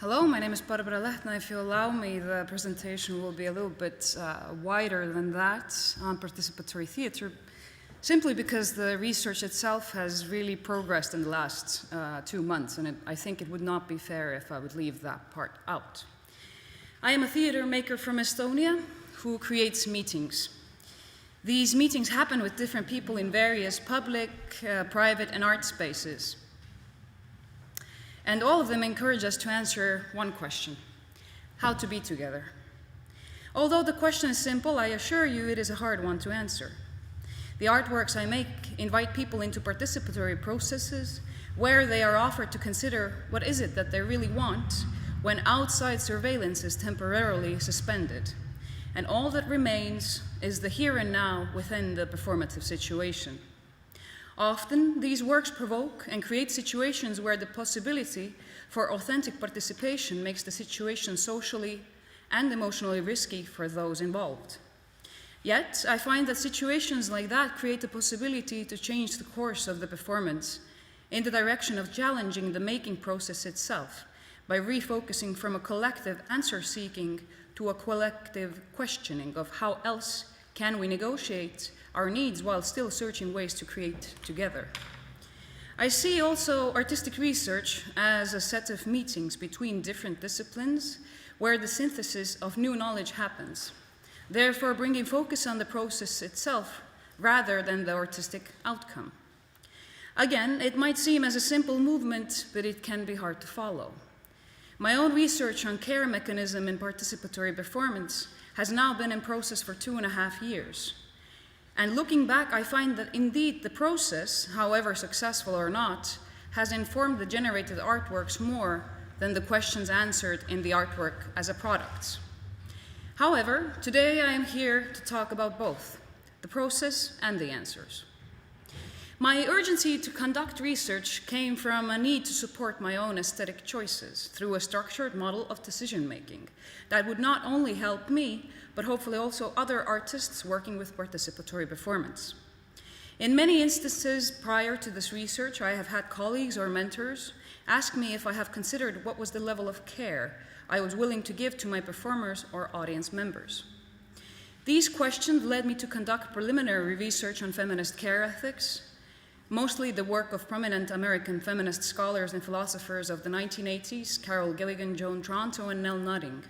Hello, my name is Barbara Lehtna. If you allow me, the presentation will be a little bit wider than that on participatory theatre, simply because the research itself has really progressed in the last 2 months, and I think it would not be fair if I would leave that part out. I am a theatre maker from Estonia who creates meetings. These meetings happen with different people in various public, private, and art spaces. And all of them encourage us to answer one question: how to be together. Although the question is simple, I assure you it is a hard one to answer. The artworks I make invite people into participatory processes where they are offered to consider what is it that they really want when outside surveillance is temporarily suspended, and all that remains is the here and now within the performative situation. Often, these works provoke and create situations where the possibility for authentic participation makes the situation socially and emotionally risky for those involved. Yet, I find that situations like that create the possibility to change the course of the performance in the direction of challenging the making process itself by refocusing from a collective answer-seeking to a collective questioning of how else can we negotiate our needs while still searching ways to create together. I see also artistic research as a set of meetings between different disciplines where the synthesis of new knowledge happens, therefore bringing focus on the process itself rather than the artistic outcome. Again, it might seem as a simple movement, but it can be hard to follow. My own research on care mechanism in participatory performance has now been in process for 2.5 years. And looking back, I find that indeed the process, however successful or not, has informed the generated artworks more than the questions answered in the artwork as a product. However, today I am here to talk about both, the process and the answers. My urgency to conduct research came from a need to support my own aesthetic choices through a structured model of decision-making that would not only help me, but hopefully also other artists working with participatory performance. In many instances prior to this research, I have had colleagues or mentors ask me if I have considered what was the level of care I was willing to give to my performers or audience members. These questions led me to conduct preliminary research on feminist care ethics, mostly the work of prominent American feminist scholars and philosophers of the 1980s, Carol Gilligan, Joan Tronto, and Nell Nutting.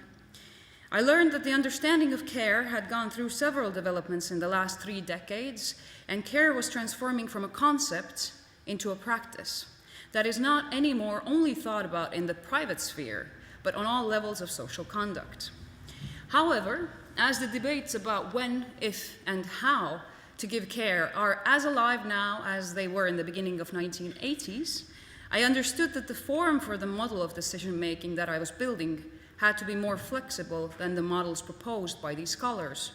I learned that the understanding of care had gone through several developments in the last 3 decades, and care was transforming from a concept into a practice that is not anymore only thought about in the private sphere, but on all levels of social conduct. However, as the debates about when, if, and how to give care are as alive now as they were in the beginning of 1980s, I understood that the form for the model of decision-making that I was building had to be more flexible than the models proposed by these scholars,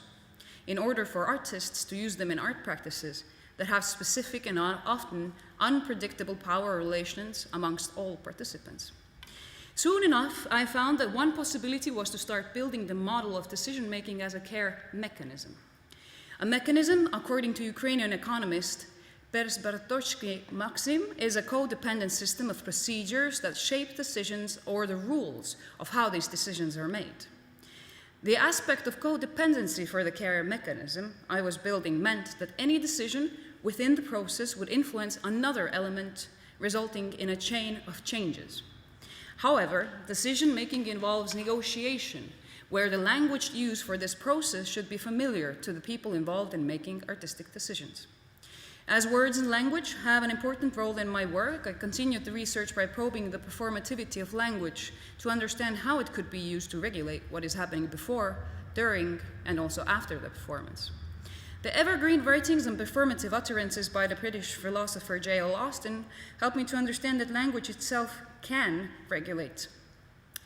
in order for artists to use them in art practices that have specific and often unpredictable power relations amongst all participants. Soon enough, I found that one possibility was to start building the model of decision-making as a care mechanism. A mechanism, according to Ukrainian economist Persbartoshki Maxim, is a codependent system of procedures that shape decisions or the rules of how these decisions are made. The aspect of codependency for the care mechanism I was building meant that any decision within the process would influence another element, resulting in a chain of changes. However, decision-making involves negotiation, where the language used for this process should be familiar to the people involved in making artistic decisions. As words and language have an important role in my work, I continued the research by probing the performativity of language to understand how it could be used to regulate what is happening before, during, and also after the performance. The evergreen writings and performative utterances by the British philosopher J.L. Austin helped me to understand that language itself can regulate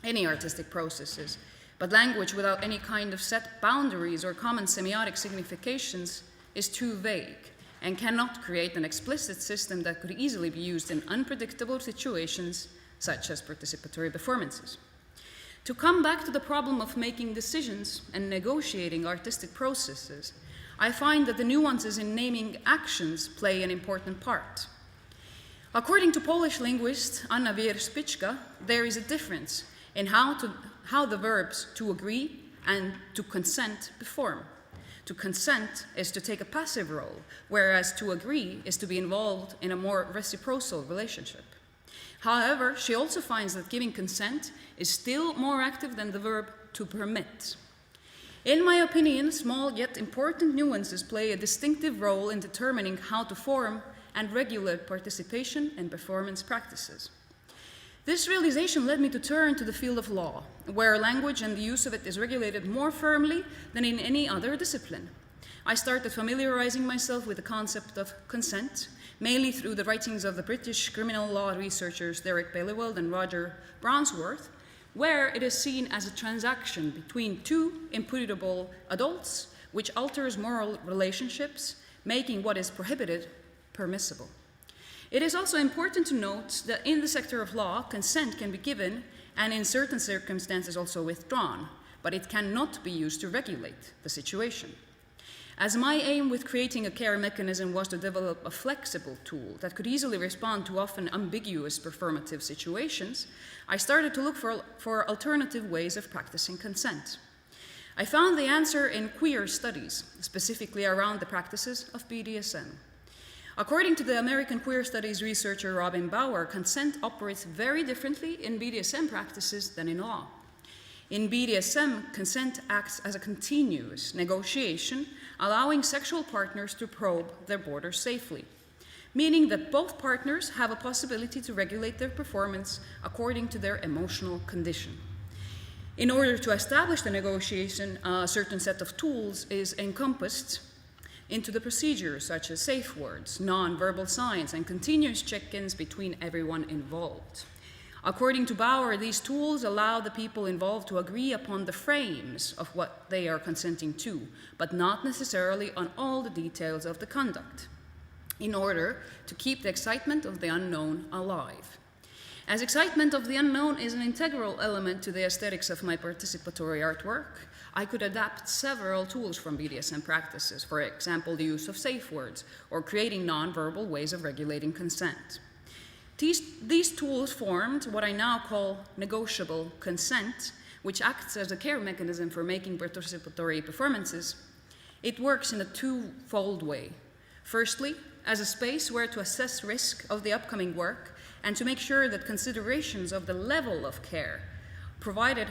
any artistic processes, but language without any kind of set boundaries or common semiotic significations is too vague and cannot create an explicit system that could easily be used in unpredictable situations such as participatory performances. To come back to the problem of making decisions and negotiating artistic processes, I find that the nuances in naming actions play an important part. According to Polish linguist Anna Wierzbiczka, there is a difference in how the verbs to agree and to consent perform. To consent is to take a passive role, whereas to agree is to be involved in a more reciprocal relationship. However, she also finds that giving consent is still more active than the verb to permit. In my opinion, small yet important nuances play a distinctive role in determining how to form and regulate participation in performance practices. This realization led me to turn to the field of law, where language and the use of it is regulated more firmly than in any other discipline. I started familiarizing myself with the concept of consent, mainly through the writings of the British criminal law researchers Derek Baileywild and Roger Brownsworth, where it is seen as a transaction between two imputable adults which alters moral relationships, making what is prohibited permissible. It is also important to note that in the sector of law, consent can be given and in certain circumstances also withdrawn, but it cannot be used to regulate the situation. As my aim with creating a care mechanism was to develop a flexible tool that could easily respond to often ambiguous performative situations, I started to look for alternative ways of practicing consent. I found the answer in queer studies, specifically around the practices of BDSM. According to the American queer studies researcher Robin Bauer, consent operates very differently in BDSM practices than in law. In BDSM, consent acts as a continuous negotiation, allowing sexual partners to probe their borders safely, meaning that both partners have a possibility to regulate their performance according to their emotional condition. In order to establish the negotiation, a certain set of tools is encompassed into the procedures such as safe words, non-verbal signs, and continuous check-ins between everyone involved. According to Bauer, these tools allow the people involved to agree upon the frames of what they are consenting to, but not necessarily on all the details of the conduct, in order to keep the excitement of the unknown alive. As excitement of the unknown is an integral element to the aesthetics of my participatory artwork, I could adapt several tools from BDSM practices, for example, the use of safe words or creating non-verbal ways of regulating consent. These tools formed what I now call negotiable consent, which acts as a care mechanism for making participatory performances. It works in a twofold way. Firstly, as a space where to assess risk of the upcoming work and to make sure that considerations of the level of care provided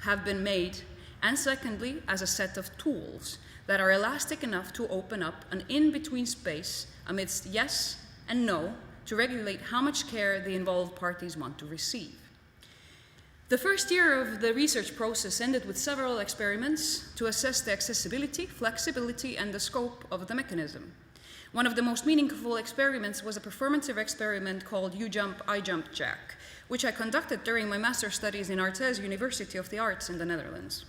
have been made, and secondly, as a set of tools that are elastic enough to open up an in-between space amidst yes and no to regulate how much care the involved parties want to receive. The first year of the research process ended with several experiments to assess the accessibility, flexibility, and the scope of the mechanism. One of the most meaningful experiments was a performative experiment called You Jump, I Jump Jack, which I conducted during my master's studies in Artes University of the Arts in the Netherlands.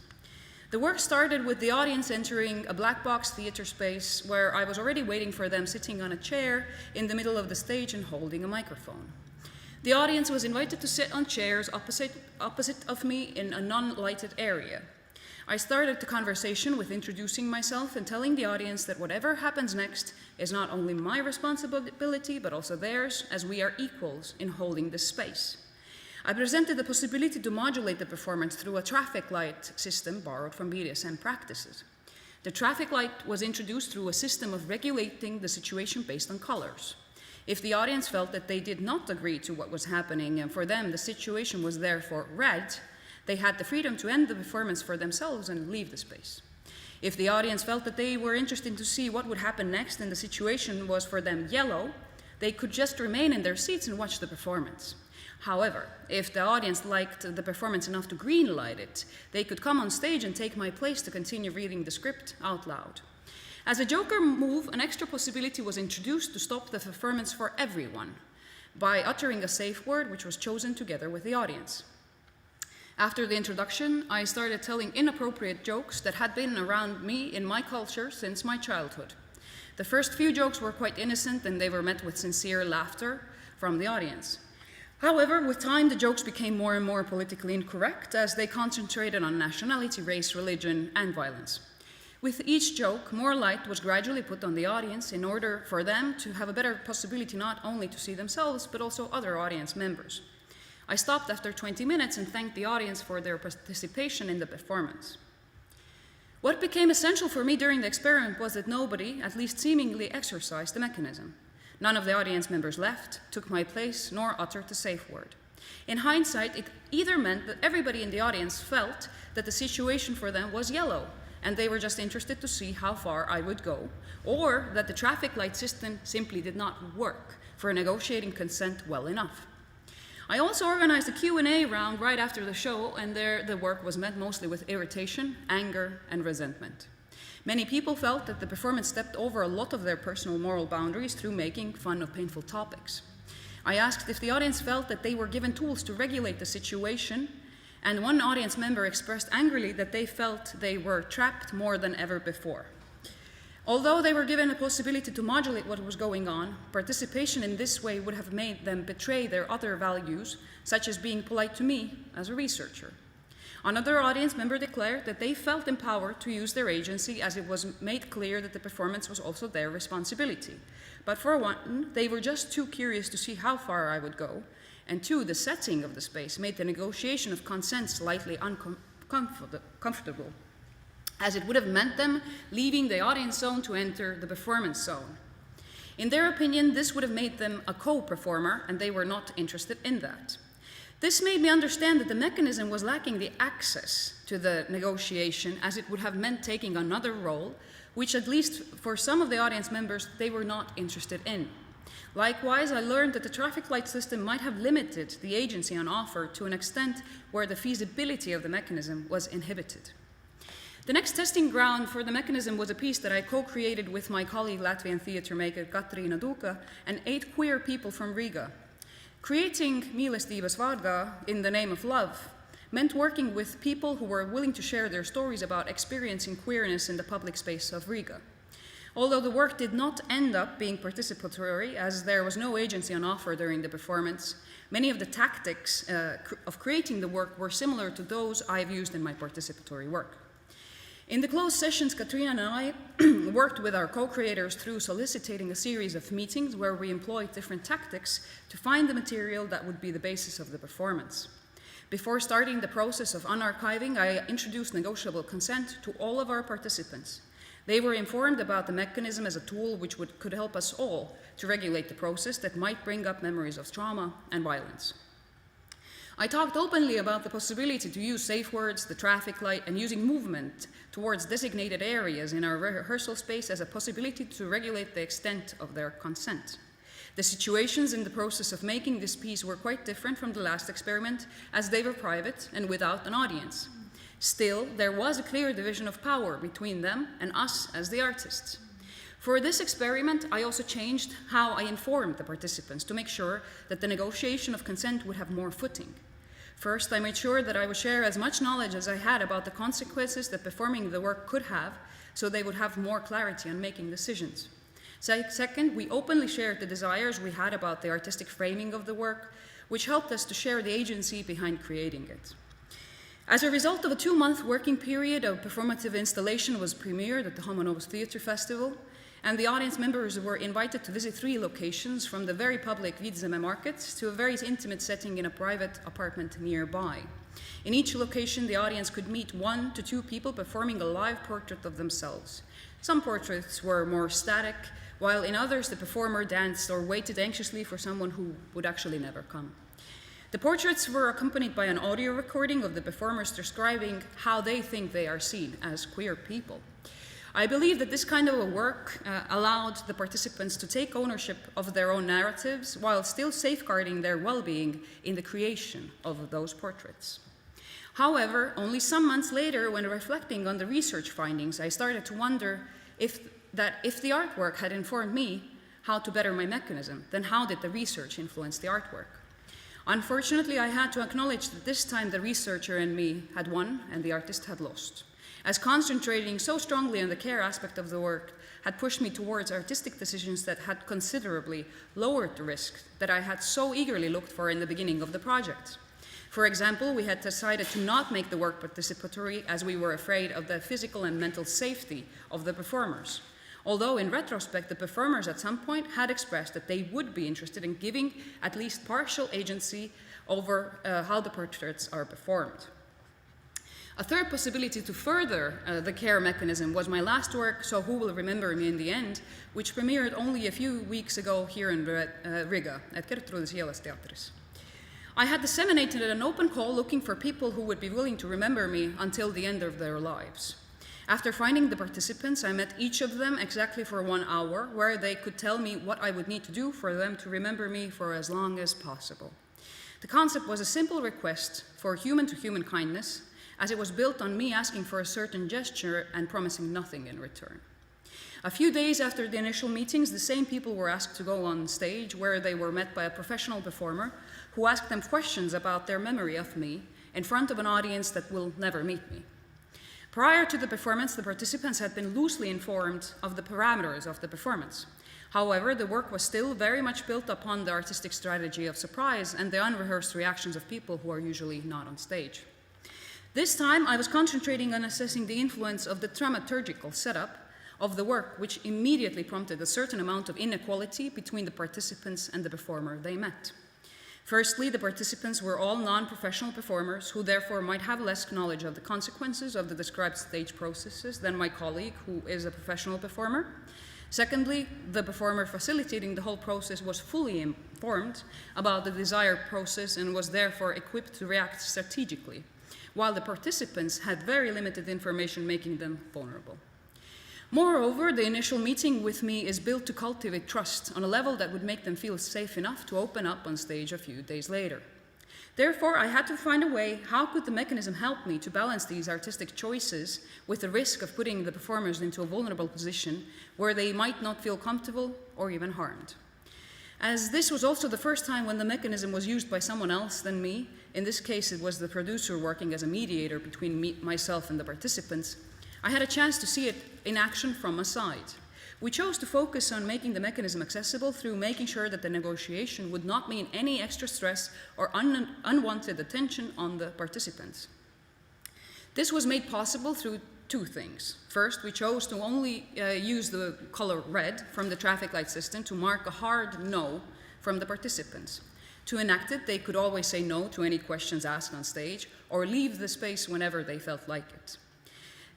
The work started with the audience entering a black box theater space where I was already waiting for them sitting on a chair in the middle of the stage and holding a microphone. The audience was invited to sit on chairs opposite of me in a non-lighted area. I started the conversation with introducing myself and telling the audience that whatever happens next is not only my responsibility, but also theirs, as we are equals in holding this space. I presented the possibility to modulate the performance through a traffic light system borrowed from BDSM practices. The traffic light was introduced through a system of regulating the situation based on colors. If the audience felt that they did not agree to what was happening and for them the situation was therefore red, they had the freedom to end the performance for themselves and leave the space. If the audience felt that they were interested to see what would happen next and the situation was for them yellow, they could just remain in their seats and watch the performance. However, if the audience liked the performance enough to green-light it, they could come on stage and take my place to continue reading the script out loud. As a joker move, an extra possibility was introduced to stop the performance for everyone by uttering a safe word which was chosen together with the audience. After the introduction, I started telling inappropriate jokes that had been around me in my culture since my childhood. The first few jokes were quite innocent and they were met with sincere laughter from the audience. However, with time, the jokes became more and more politically incorrect as they concentrated on nationality, race, religion, and violence. With each joke, more light was gradually put on the audience in order for them to have a better possibility not only to see themselves, but also other audience members. I stopped after 20 minutes and thanked the audience for their participation in the performance. What became essential for me during the experiment was that nobody, at least seemingly, exercised the mechanism. None of the audience members left, took my place, nor uttered a safe word. In hindsight, it either meant that everybody in the audience felt that the situation for them was yellow, and they were just interested to see how far I would go, or that the traffic light system simply did not work for negotiating consent well enough. I also organized a Q&A round right after the show, and there the work was met mostly with irritation, anger, and resentment. Many people felt that the performance stepped over a lot of their personal moral boundaries through making fun of painful topics. I asked if the audience felt that they were given tools to regulate the situation, and one audience member expressed angrily that they felt they were trapped more than ever before. Although they were given a possibility to modulate what was going on, participation in this way would have made them betray their other values, such as being polite to me as a researcher. Another audience member declared that they felt empowered to use their agency, as it was made clear that the performance was also their responsibility. But for one, they were just too curious to see how far I would go, and two, the setting of the space made the negotiation of consent slightly uncomfortable, as it would have meant them leaving the audience zone to enter the performance zone. In their opinion, this would have made them a co-performer, and they were not interested in that. This made me understand that the mechanism was lacking the access to the negotiation, as it would have meant taking another role, which at least for some of the audience members, they were not interested in. Likewise, I learned that the traffic light system might have limited the agency on offer to an extent where the feasibility of the mechanism was inhibited. The next testing ground for the mechanism was a piece that I co-created with my colleague Latvian theatre maker Katriina Duka and 8 queer people from Riga. Creating Mīlestības vārdā, in the name of love, meant working with people who were willing to share their stories about experiencing queerness in the public space of Riga. Although the work did not end up being participatory, as there was no agency on offer during the performance, many of the tactics of creating the work were similar to those I've used in my participatory work. In the closed sessions, Katriina and I worked with our co-creators through soliciting a series of meetings where we employed different tactics to find the material that would be the basis of the performance. Before starting the process of unarchiving, I introduced negotiable consent to all of our participants. They were informed about the mechanism as a tool which could help us all to regulate the process that might bring up memories of trauma and violence. I talked openly about the possibility to use safe words, the traffic light, and using movement towards designated areas in our rehearsal space as a possibility to regulate the extent of their consent. The situations in the process of making this piece were quite different from the last experiment, as they were private and without an audience. Still, there was a clear division of power between them and us as the artists. For this experiment, I also changed how I informed the participants to make sure that the negotiation of consent would have more footing. First, I made sure that I would share as much knowledge as I had about the consequences that performing the work could have, so they would have more clarity on making decisions. Second, we openly shared the desires we had about the artistic framing of the work, which helped us to share the agency behind creating it. As a result of a 2-month working period, a performative installation was premiered at the Homonovas Theatre Festival, and the audience members were invited to visit 3 locations, from the very public Vidzeme market to a very intimate setting in a private apartment nearby. In each location, the audience could meet 1 to 2 people performing a live portrait of themselves. Some portraits were more static, while in others the performer danced or waited anxiously for someone who would actually never come. The portraits were accompanied by an audio recording of the performers describing how they think they are seen as queer people. I believe that this kind of a work allowed the participants to take ownership of their own narratives while still safeguarding their well-being in the creation of those portraits. However, only some months later, when reflecting on the research findings, I started to wonder if the artwork had informed me how to better my mechanism, then how did the research influence the artwork? Unfortunately, I had to acknowledge that this time the researcher and me had won and the artist had lost, as concentrating so strongly on the care aspect of the work had pushed me towards artistic decisions that had considerably lowered the risk that I had so eagerly looked for in the beginning of the project. For example, we had decided to not make the work participatory as we were afraid of the physical and mental safety of the performers. Although in retrospect, the performers at some point had expressed that they would be interested in giving at least partial agency over how the portraits are performed. A third possibility to further the care mechanism was my last work, So Who Will Remember Me in the End, which premiered only a few weeks ago here in Riga at Gertrūdas ielas teatris. I had disseminated an open call looking for people who would be willing to remember me until the end of their lives. After finding the participants, I met each of them exactly for 1 hour, where they could tell me what I would need to do for them to remember me for as long as possible. The concept was a simple request for human-to-human kindness, as it was built on me asking for a certain gesture and promising nothing in return. A few days after the initial meetings, the same people were asked to go on stage, where they were met by a professional performer who asked them questions about their memory of me in front of an audience that will never meet me. Prior to the performance, the participants had been loosely informed of the parameters of the performance. However, the work was still very much built upon the artistic strategy of surprise and the unrehearsed reactions of people who are usually not on stage. This time, I was concentrating on assessing the influence of the dramaturgical setup of the work, which immediately prompted a certain amount of inequality between the participants and the performer they met. Firstly, the participants were all non-professional performers who therefore might have less knowledge of the consequences of the described stage processes than my colleague, who is a professional performer. Secondly, the performer facilitating the whole process was fully informed about the desired process and was therefore equipped to react strategically, while the participants had very limited information, making them vulnerable. Moreover, the initial meeting with me is built to cultivate trust on a level that would make them feel safe enough to open up on stage a few days later. Therefore, I had to find a way how could the mechanism help me to balance these artistic choices with the risk of putting the performers into a vulnerable position where they might not feel comfortable or even harmed. As this was also the first time when the mechanism was used by someone else than me, in this case it was the producer working as a mediator between myself and the participants, I had a chance to see it in action from a side. We chose to focus on making the mechanism accessible through making sure that the negotiation would not mean any extra stress or unwanted attention on the participants. This was made possible through two things. First, we chose to only use the color red from the traffic light system to mark a hard no from the participants. To enact it, they could always say no to any questions asked on stage or leave the space whenever they felt like it.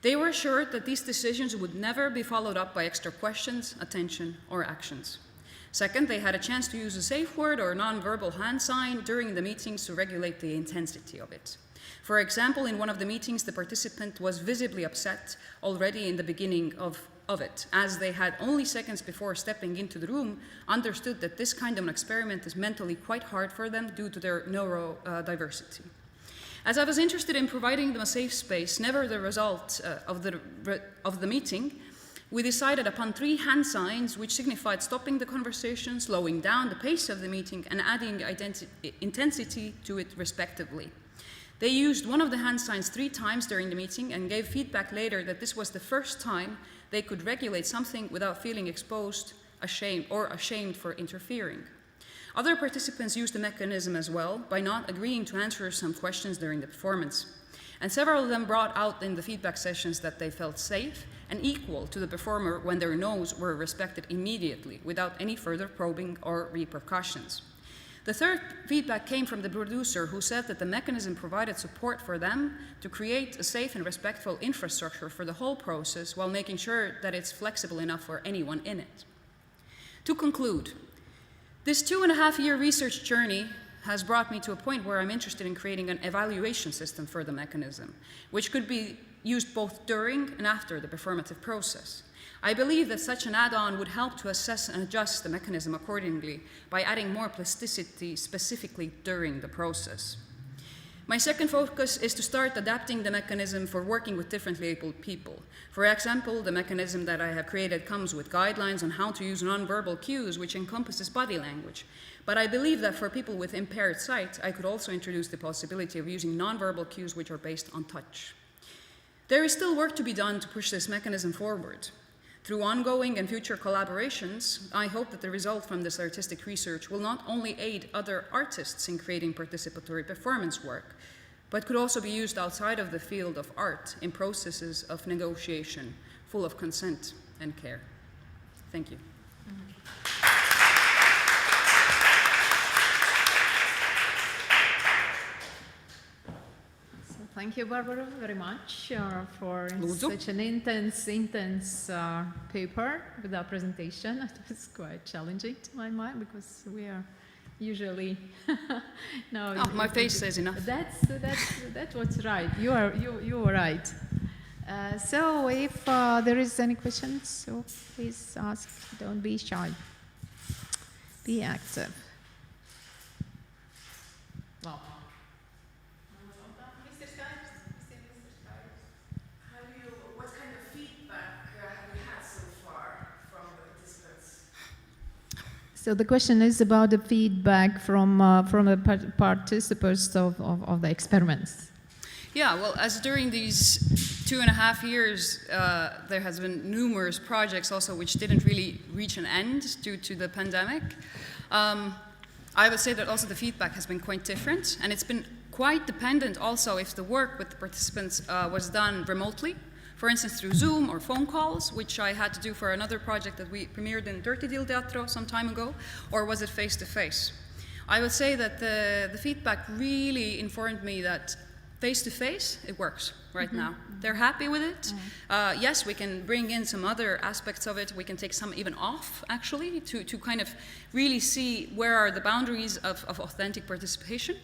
They were assured that these decisions would never be followed up by extra questions, attention, or actions. Second, they had a chance to use a safe word or non-verbal hand sign during the meetings to regulate the intensity of it. For example, in one of the meetings, the participant was visibly upset already in the beginning of it, as they had only seconds before stepping into the room understood that this kind of an experiment is mentally quite hard for them due to their neurodiversity. As I was interested in providing them a safe space, never the result of the meeting, we decided upon 3 hand signs which signified stopping the conversation, slowing down the pace of the meeting, and adding intensity to it respectively. They used one of the hand signs 3 times during the meeting and gave feedback later that this was the first time they could regulate something without feeling exposed, ashamed for interfering. Other participants used the mechanism as well by not agreeing to answer some questions during the performance. And several of them brought out in the feedback sessions that they felt safe and equal to the performer when their no's were respected immediately without any further probing or repercussions. The third feedback came from the producer, who said that the mechanism provided support for them to create a safe and respectful infrastructure for the whole process while making sure that it's flexible enough for anyone in it. To conclude, this 2.5-year research journey has brought me to a point where I'm interested in creating an evaluation system for the mechanism, which could be used both during and after the performative process. I believe that such an add-on would help to assess and adjust the mechanism accordingly by adding more plasticity specifically during the process. My second focus is to start adapting the mechanism for working with differently abled people. For example, the mechanism that I have created comes with guidelines on how to use nonverbal cues, which encompasses body language. But I believe that for people with impaired sight, I could also introduce the possibility of using nonverbal cues which are based on touch. There is still work to be done to push this mechanism forward. Through ongoing and future collaborations, I hope that the result from this artistic research will not only aid other artists in creating participatory performance work, but could also be used outside of the field of art in processes of negotiation, full of consent and care. Thank you. Thank you, Barbara, very much for Lūdzu. such an intense paper with our presentation. It was quite challenging to my mind because we are usually no. My face says enough. That's what's right. You were right. So if there is any questions, so please ask. Don't be shy. Be active. Well. What kind of feedback have you had so far from the participants? So the question is about the feedback from the participants of the experiments. Yeah, well, as during these 2.5 years, there has been numerous projects also which didn't really reach an end due to the pandemic. I would say that also the feedback has been quite different, and it's been quite dependent also if the work with the participants was done remotely, for instance through Zoom or phone calls, which I had to do for another project that we premiered in Dirty Deal Teatro some time ago, or was it face-to-face? I would say that the feedback really informed me that face-to-face, it works right now. They're happy with it. Yes, we can bring in some other aspects of it. We can take some even off, actually, to kind of really see where are the boundaries of authentic participation.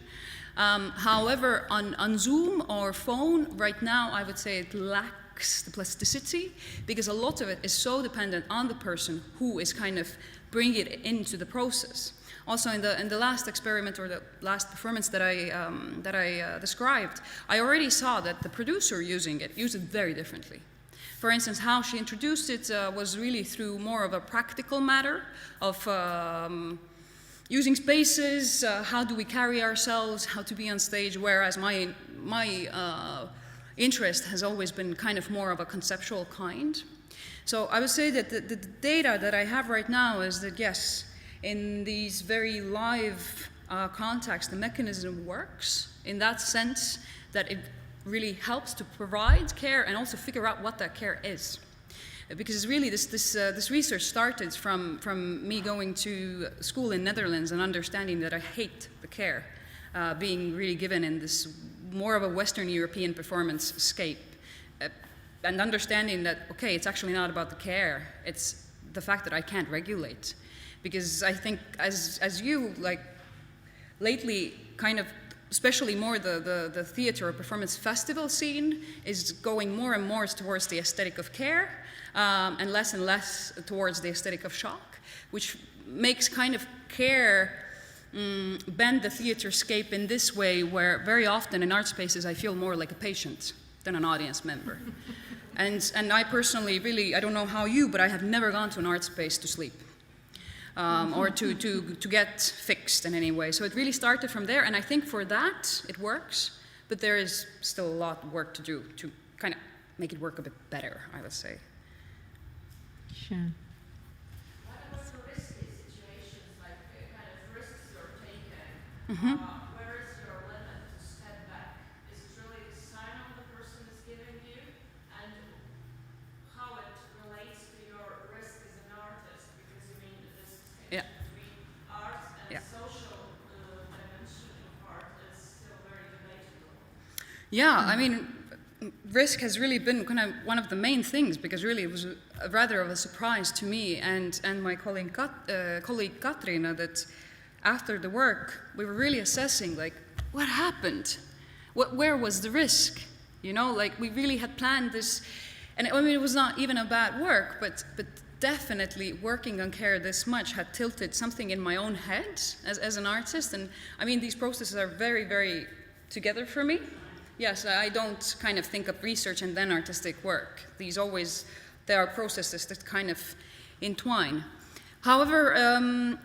However, on Zoom or phone, right now, I would say it lacks the plasticity, because a lot of it is so dependent on the person who is kind of bringing it into the process. Also, in the last experiment or the last performance that I described, I already saw that the producer used it very differently. For instance, how she introduced it was really through more of a practical matter of using spaces, how do we carry ourselves, how to be on stage, whereas my interest has always been kind of more of a conceptual kind. So I would say that the data that I have right now is that yes, in these very live contexts, the mechanism works in that sense that it really helps to provide care and also figure out what that care is. Because really this research started from me going to school in Netherlands and understanding that I hate the care being really given in this more of a Western European performance scape. And understanding that, okay, it's actually not about the care, it's the fact that I can't regulate. Because I think as you, like, lately, kind of, especially more the theater or performance festival scene is going more and more towards the aesthetic of care and less towards the aesthetic of shock, which makes kind of care bend the theater scape in this way, where very often in art spaces I feel more like a patient than an audience member. And I personally really, I don't know how you, but I have never gone to an art space to sleep. Or to get fixed in any way. So it really started from there, and I think for that it works, but there is still a lot of work to do to kind of make it work a bit better, I would say. Sure. What about the risky situations, like kind of risks you're taking? Where is your limit to step back? Is it really the sign of the person is giving you, and how it relates to your risk as an artist? Because you mean this Yeah. between art and Yeah. social dimension of art is still very debatable. Yeah, I mean, risk has really been kind of one of the main things, because really it was rather of a surprise to me and my colleague Katrina that after the work we were really assessing, like, what happened? Where was the risk? You know, like, we really had planned this, and I mean, it was not even a bad work, but definitely working on care this much had tilted something in my own head as an artist. And I mean, these processes are very, very together for me. Yes, I don't kind of think of research and then artistic work. There are processes that kind of entwine. However,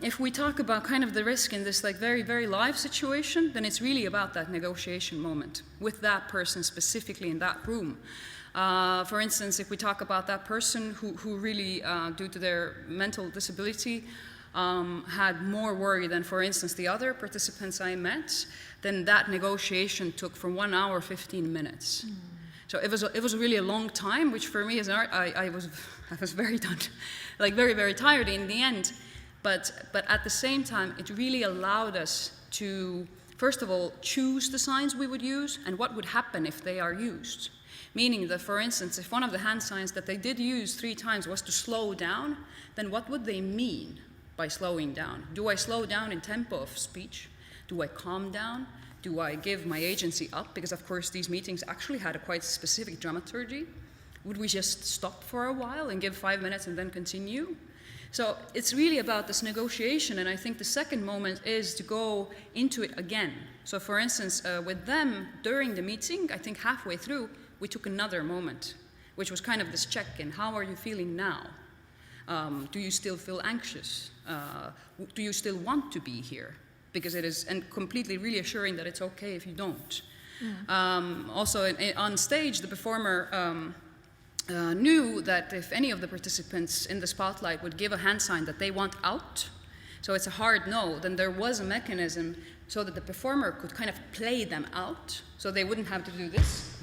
if we talk about kind of the risk in this, like, very, very live situation, then it's really about that negotiation moment with that person specifically in that room. For instance, if we talk about that person who really, due to their mental disability, had more worry than, for instance, the other participants I met, then that negotiation took from 1 hour, 15 minutes. So it was really a long time, which for me as an art, I was very done, like very, very tired in the end. But at the same time, it really allowed us to first of all, choose the signs we would use and what would happen if they are used. Meaning that, for instance, if one of the hand signs that they did use 3 times was to slow down, then what would they mean by slowing down? Do I slow down in tempo of speech? Do I calm down? Do I give my agency up? Because, of course, these meetings actually had a quite specific dramaturgy. Would we just stop for a while and give 5 minutes and then continue? So it's really about this negotiation, and I think the second moment is to go into it again. So, for instance, with them, during the meeting, I think halfway through, we took another moment, which was kind of this check-in. How are you feeling now? Do you still feel anxious? Do you still want to be here? Because it is, and completely reassuring that it's okay if you don't. Also, on stage, the performer knew that if any of the participants in the spotlight would give a hand sign that they want out, so it's a hard no, then there was a mechanism so that the performer could kind of play them out, so they wouldn't have to do this.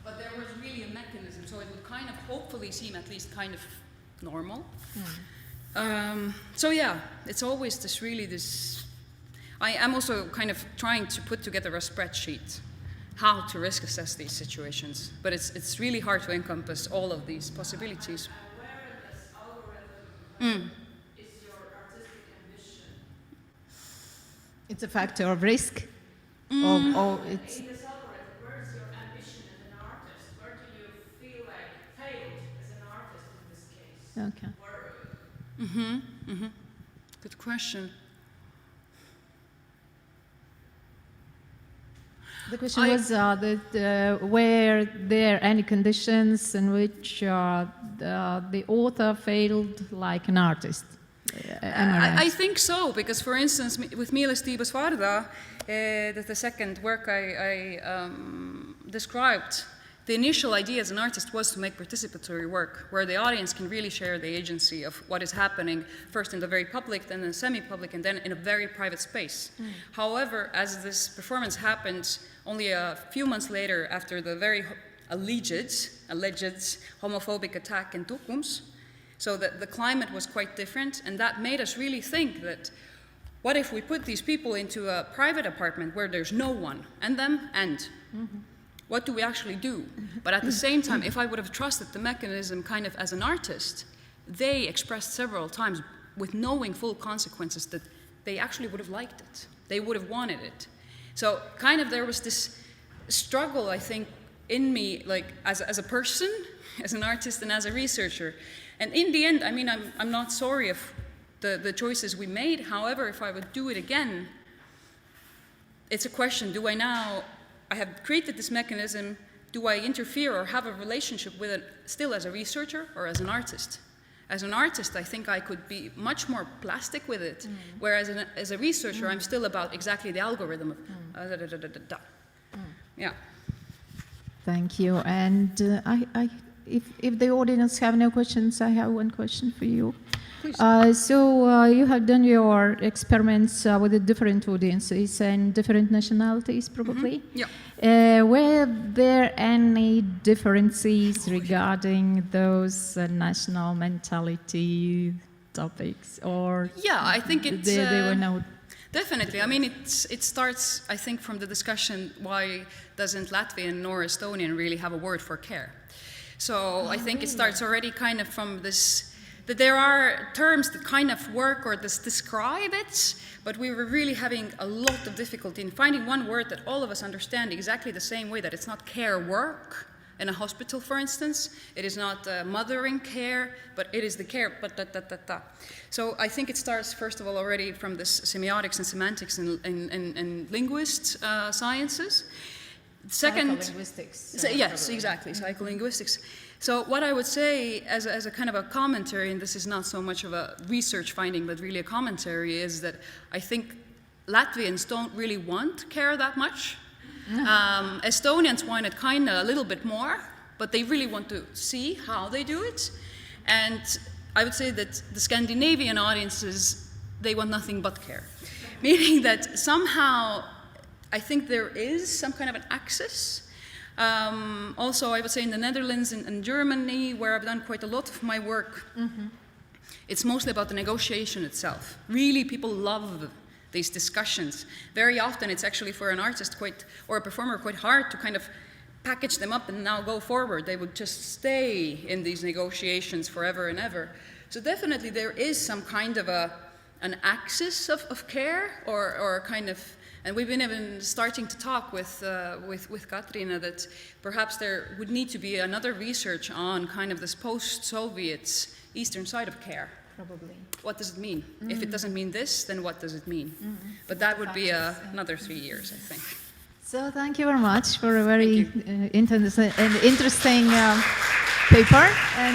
But there was really a mechanism, so it would kind of hopefully seem at least kind of normal. So yeah, it's always this really this. I am also kind of trying to put together a spreadsheet how to risk assess these situations, but it's really hard to encompass all of these possibilities. Where in this algorithm is your artistic ambition? It's a factor of risk, or it's. In this algorithm, where is your ambition as an artist? Where do you feel like failed as an artist in this case? Okay. Good question. The question was were there any conditions in which the author failed like an artist? I think so, because for instance, with Mīles Tības vārdā, the second work I described, the initial idea as an artist was to make participatory work, where the audience can really share the agency of what is happening, first in the very public, then in the semi-public, and then in a very private space. However, as this performance happened only a few months later after the very alleged homophobic attack in Tukums, so that the climate was quite different, and that made us really think that what if we put these people into a private apartment where there's no one, and them, and what do we actually do? But at the same time, if I would have trusted the mechanism kind of as an artist, they expressed several times with knowing full consequences that they actually would have liked it. They would have wanted it. So kind of there was this struggle, I think, in me, like as a person, as an artist, and as a researcher. And in the end, I mean, I'm not sorry of the choices we made. However, if I would do it again, it's a question, do I now, I have created this mechanism, do I interfere or have a relationship with it still as a researcher or as an artist? As an artist, I think I could be much more plastic with it, whereas as a researcher, I'm still about exactly the algorithm of Yeah. Thank you. And if the audience have no questions, I have one question for you. So you have done your experiments with the different audiences and different nationalities, probably. Yeah. Were there any differences regarding those national mentality topics, or Yeah, I think it's there were no? definitely. I mean, it starts, I think, from the discussion, why doesn't Latvian nor Estonian really have a word for care? So I think it starts already kind of from this, that there are terms that kind of work or describe it, but we were really having a lot of difficulty in finding one word that all of us understand exactly the same way, that it's not care work in a hospital, for instance. It is not mothering care, but it is the care, So I think it starts, first of all, already from this semiotics and semantics and linguist sciences. Second, Psycholinguistics. yes, exactly, psycholinguistics. So what I would say as a kind of a commentary, and this is not so much of a research finding, but really a commentary, is that I think Latvians don't really want care that much. Estonians want it kind of a little bit more, but they really want to see how they do it. And I would say that the Scandinavian audiences, they want nothing but care. Meaning that somehow I think there is some kind of an axis. Also, I would say in the Netherlands and Germany, where I've done quite a lot of my work, it's mostly about the negotiation itself. Really, people love these discussions. Very often it's actually for an artist or a performer quite hard to kind of package them up and now go forward. They would just stay in these negotiations forever and ever. So definitely there is some kind of an axis of care or kind of, and we've been even starting to talk with Katrina that perhaps there would need to be another research on kind of this post-Soviet eastern side of care. Probably. What does it mean? If it doesn't mean this, then what does it mean? But that would be another 3 years, I think. So thank you very much for a very interesting paper. And